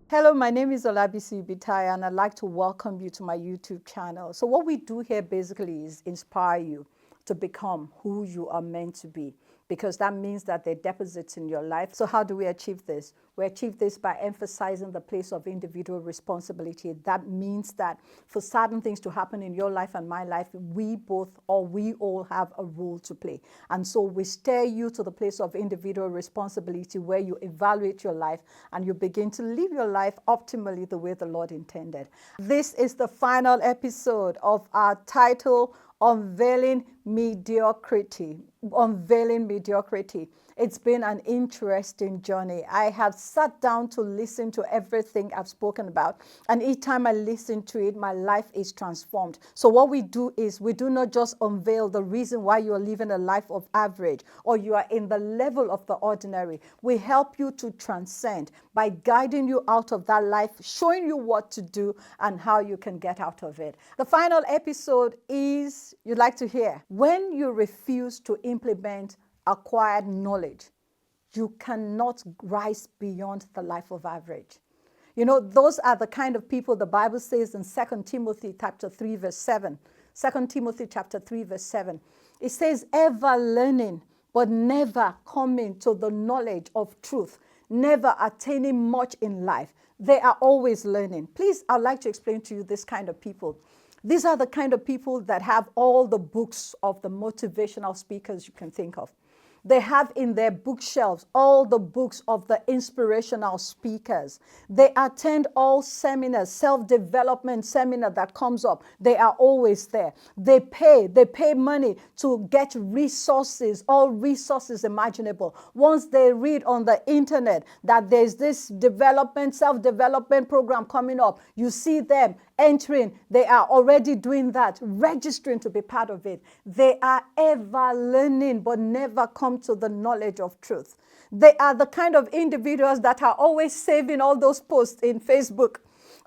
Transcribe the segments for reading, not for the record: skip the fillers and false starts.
Hello, my name is Bisi Ibitayo, and I'd like to welcome you to my YouTube channel. So what we do here basically is inspire you to become who you are meant to be, because that means that there are deposits in your life. So how do we achieve this? We achieve this by emphasizing the place of individual responsibility. That means that for certain things to happen in your life and my life, we all have a role to play. And so we steer you to the place of individual responsibility where you evaluate your life and you begin to live your life optimally the way the Lord intended. This is the final episode of our title, Unveiling Mediocrity. Unveiling Mediocrity. It's been an interesting journey. I have sat down to listen to everything I've spoken about, and each time I listen to it, my life is transformed. So what we do is we do not just unveil the reason why you are living a life of average or you are in the level of the ordinary. We help you to transcend by guiding you out of that life, showing you what to do and how you can get out of it. The final episode is, you'd like to hear, when you refuse to implement acquired knowledge, you cannot rise beyond the life of average. You know, those are the kind of people the Bible says in 2 Timothy chapter 3, verse 7. 2 Timothy chapter 3, verse 7. It says, ever learning, but never coming to the knowledge of truth, never attaining much in life. They are always learning. Please, I'd like to explain to you this kind of people. These are the kind of people that have all the books of the motivational speakers you can think of. They have in their bookshelves all the books of the inspirational speakers. They attend all seminars, self-development seminar that comes up. They are always there. They pay money to get resources, all resources imaginable. Once they read on the internet that there's this self-development program coming up, you see them entering. They are already doing that, registering to be part of it. They are ever learning but never come to the knowledge of truth. They are the kind of individuals that are always saving all those posts in Facebook,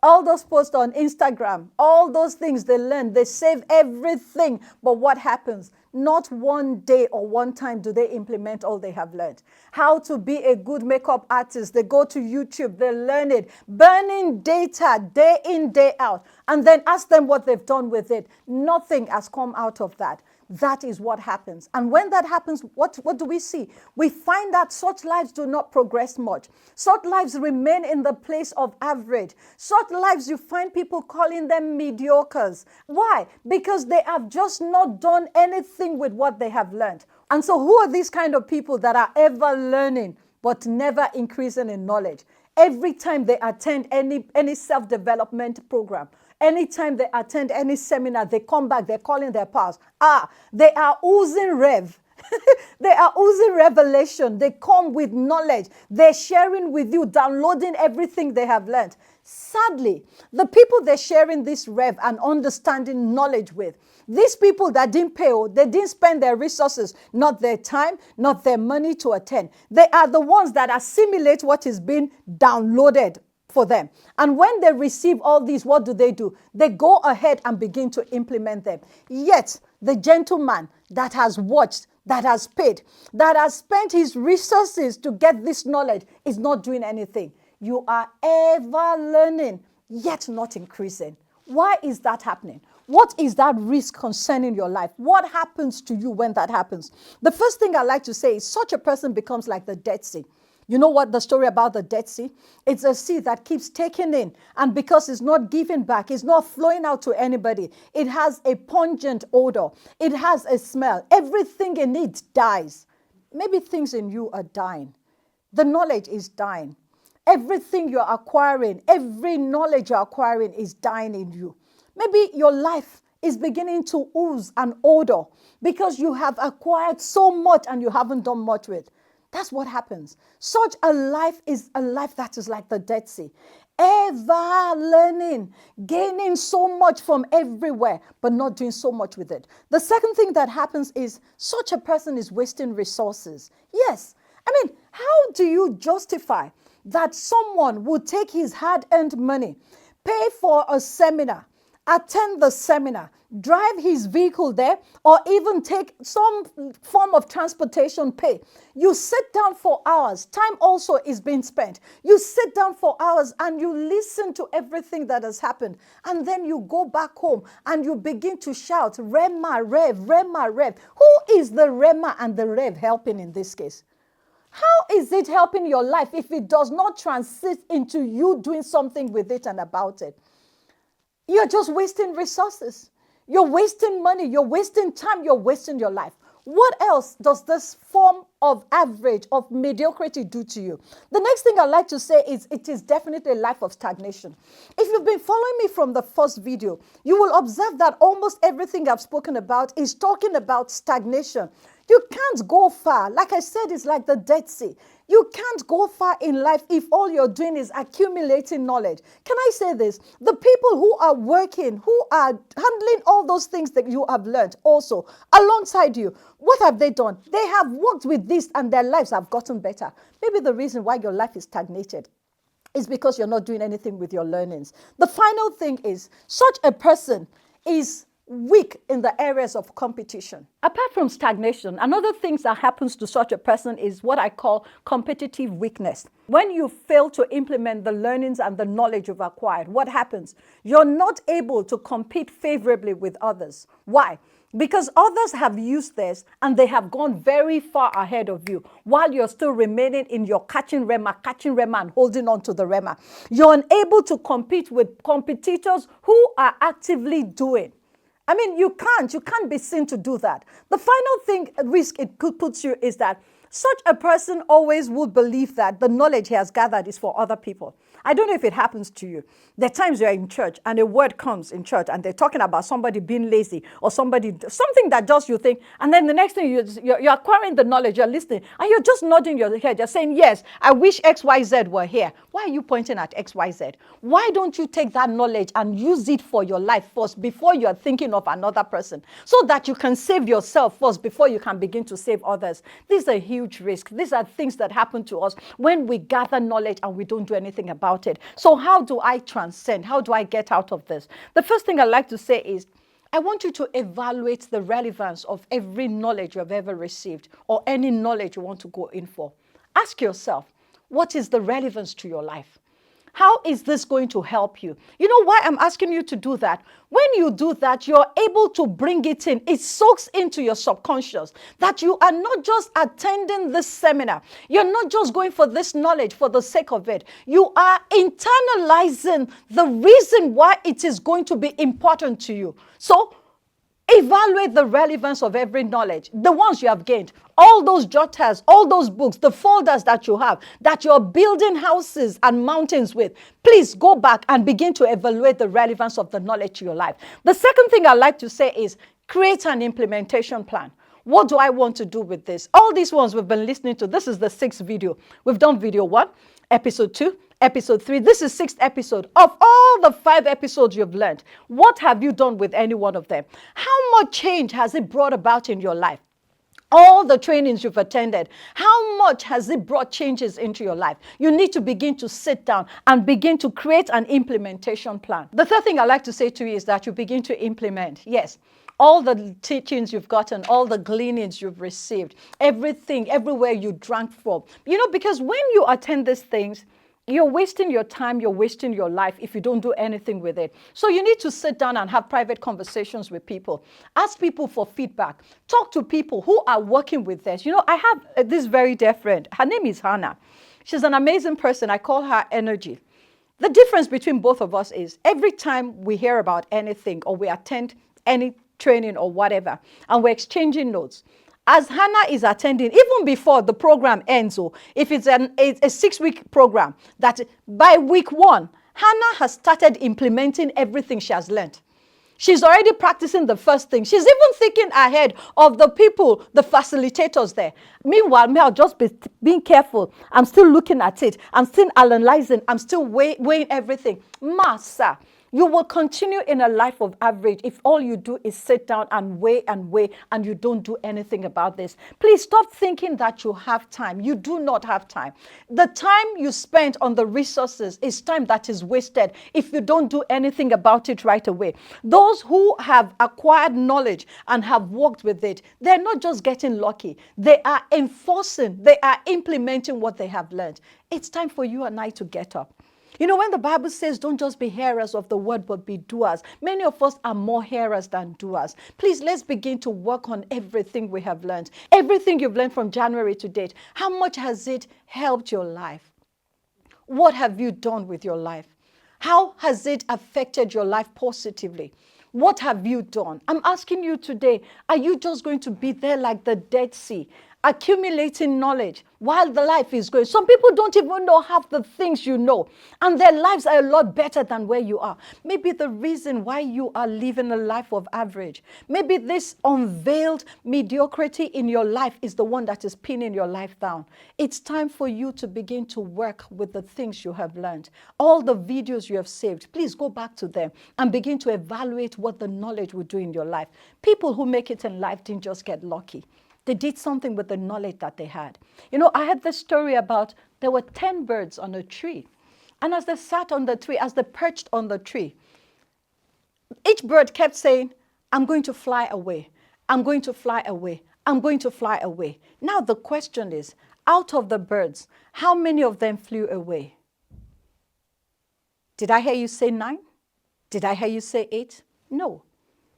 all those posts on Instagram, all those things they learn. They save everything. But what happens? Not one day or one time do they implement all they have learned. How to be a good makeup artist. They go to YouTube, they learn it, burning data day in, day out, and then ask them what they've done with it. Nothing has come out of that. That is what happens. And when that happens, what do we see? We find that such lives do not progress much. Such lives remain in the place of average. Such lives, you find people calling them mediocres. Why? Because they have just not done anything with what they have learned. And so who are these kind of people that are ever learning but never increasing in knowledge? Every time they attend any self-development program, anytime they attend any seminar, they come back, they're calling their pals. They are oozing rev. They are oozing revelation. They come with knowledge. They're sharing with you, downloading everything they have learned. Sadly, the people they're sharing this rev and understanding knowledge with, these people that didn't pay, they didn't spend their resources, not their time, not their money to attend. They are the ones that assimilate what is being downloaded for them. And when they receive all these, what do? They go ahead and begin to implement them. Yet, the gentleman that has watched, that has paid, that has spent his resources to get this knowledge is not doing anything. You are ever learning, yet not increasing. Why is that happening? What is that risk concerning your life? What happens to you when that happens? The first thing I like to say is such a person becomes like the Dead Sea. You know what the story about the Dead Sea? It's a sea that keeps taking in, and because it's not giving back, it's not flowing out to anybody. It has a pungent odor. It has a smell. Everything in it dies. Maybe things in you are dying. The knowledge is dying. Everything you're acquiring, every knowledge you're acquiring is dying in you. Maybe your life is beginning to ooze an odor because you have acquired so much and you haven't done much with. That's what happens. Such a life is a life that is like the Dead Sea. Ever learning, gaining so much from everywhere, but not doing so much with it. The second thing that happens is such a person is wasting resources. Yes. I mean, how do you justify that someone would take his hard-earned money, pay for a seminar, attend the seminar, drive his vehicle there, or even take some form of transportation pay. You sit down for hours. Time also is being spent. You sit down for hours and you listen to everything that has happened. And then you go back home and you begin to shout, Rema, Rev, Rema, Rev. Who is the Rema and the Rev helping in this case? How is it helping your life if it does not transit into you doing something with it and about it? You're just wasting resources. You're wasting money. You're wasting time. You're wasting your life. What else does this form of average, of mediocrity do to you? The next thing I'd like to say is it is definitely a life of stagnation. If you've been following me from the first video, you will observe that almost everything I've spoken about is talking about stagnation. You can't go far. Like I said, it's like the Dead Sea. You can't go far in life if all you're doing is accumulating knowledge. Can I say this? The people who are working, who are handling all those things that you have learned also alongside you, what have they done? They have worked with this and their lives have gotten better. Maybe the reason why your life is stagnated is because you're not doing anything with your learnings. The final thing is such a person is weak in the areas of competition. Apart from stagnation, another thing that happens to such a person is what I call competitive weakness. When you fail to implement the learnings and the knowledge you've acquired, what happens? You're not able to compete favorably with others. Why? Because others have used this and they have gone very far ahead of you while you're still remaining in your catching Rema and holding on to the Rema. You're unable to compete with competitors who are actively doing. I mean, you can't be seen to do that. The final risk it could put you is that such a person always would believe that the knowledge he has gathered is for other people. I don't know if it happens to you. There are times you're in church and a word comes in church and they're talking about somebody being lazy or something that just you think, and then the next thing you're acquiring the knowledge, you're listening, and you're just nodding your head. You're saying, yes, I wish XYZ were here. Why are you pointing at XYZ? Why don't you take that knowledge and use it for your life first before you're thinking of another person so that you can save yourself first before you can begin to save others? This is a huge risk. These are things that happen to us when we gather knowledge and we don't do anything about it. So how do I transcend? How do I get out of this? The first thing I'd like to say is I want you to evaluate the relevance of every knowledge you've ever received or any knowledge you want to go in for. Ask yourself, what is the relevance to your life? How is this going to help you? You know why I'm asking you to do that? When you do that, you're able to bring it in. It soaks into your subconscious that you are not just attending this seminar. You're not just going for this knowledge for the sake of it. You are internalizing the reason why it is going to be important to you. So evaluate the relevance of every knowledge, the ones you have gained, all those jotters, all those books, the folders that you have, that you're building houses and mountains with. Please go back and begin to evaluate the relevance of the knowledge to your life. The second thing I'd like to say is create an implementation plan. What do I want to do with this? All these ones we've been listening to, this is the 6th video. We've done video 1, episode 2, episode 3. This is 6th episode. Of all the 5 episodes you've learned, what have you done with any one of them? How much change has it brought about in your life? All the trainings you've attended, how much has it brought changes into your life? You need to begin to sit down and begin to create an implementation plan. The third thing I'd like to say to you is that you begin to implement. Yes. All the teachings you've gotten, all the gleanings you've received, everything, everywhere you drank from. You know, because when you attend these things, you're wasting your time, you're wasting your life if you don't do anything with it. So you need to sit down and have private conversations with people. Ask people for feedback. Talk to people who are working with this. You know, I have this very dear friend. Her name is Hannah. She's an amazing person. I call her Energy. The difference between both of us is every time we hear about anything or we attend any training or whatever, and we're exchanging notes. As Hannah is attending, even before the program ends, or if it's a 6-week program, that by week 1, Hannah has started implementing everything she has learned. She's already practicing the first thing. She's even thinking ahead of the people, the facilitators there. Meanwhile, me, I'll just be being careful. I'm still looking at it. I'm still analyzing. I'm still weighing everything. Massa. You will continue in a life of average if all you do is sit down and wait and you don't do anything about this. Please stop thinking that you have time. You do not have time. The time you spend on the resources is time that is wasted if you don't do anything about it right away. Those who have acquired knowledge and have worked with it, they're not just getting lucky. They are enforcing, they are implementing what they have learned. It's time for you and I to get up. You know, when the Bible says don't just be hearers of the word, but be doers, many of us are more hearers than doers. Please, let's begin to work on everything we have learned. Everything you've learned from January to date. How much has it helped your life? What have you done with your life? How has it affected your life positively? What have you done? I'm asking you today, are you just going to be there like the Dead Sea, accumulating knowledge while the life is going? Some people don't even know half the things you know, and their lives are a lot better than where you are. Maybe the reason why you are living a life of average, maybe this unveiled mediocrity in your life is the one that is pinning your life down. It's time for you to begin to work with the things you have learned. All the videos you have saved, please go back to them and begin to evaluate what the knowledge will do in your life. People who make it in life didn't just get lucky. They did something with the knowledge that they had. You know, I had this story about there were 10 birds on a tree. And as they sat on the tree, as they perched on the tree, each bird kept saying, I'm going to fly away. I'm going to fly away. I'm going to fly away. Now the question is, out of the birds, how many of them flew away? Did I hear you say 9? Did I hear you say 8? No,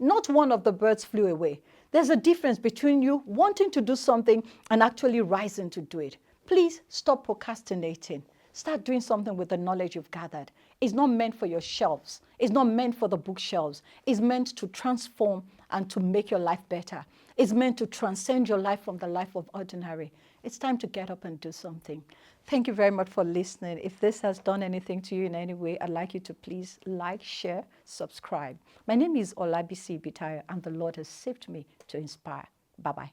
not one of the birds flew away. There's a difference between you wanting to do something and actually rising to do it. Please stop procrastinating. Start doing something with the knowledge you've gathered. It's not meant for your shelves. It's not meant for the bookshelves. It's meant to transform and to make your life better. It's meant to transcend your life from the life of ordinary. It's time to get up and do something. Thank you very much for listening. If this has done anything to you in any way, I'd like you to please like, share, subscribe. My name is Bisi Ibitayo, and the Lord has saved me to inspire. Bye-bye.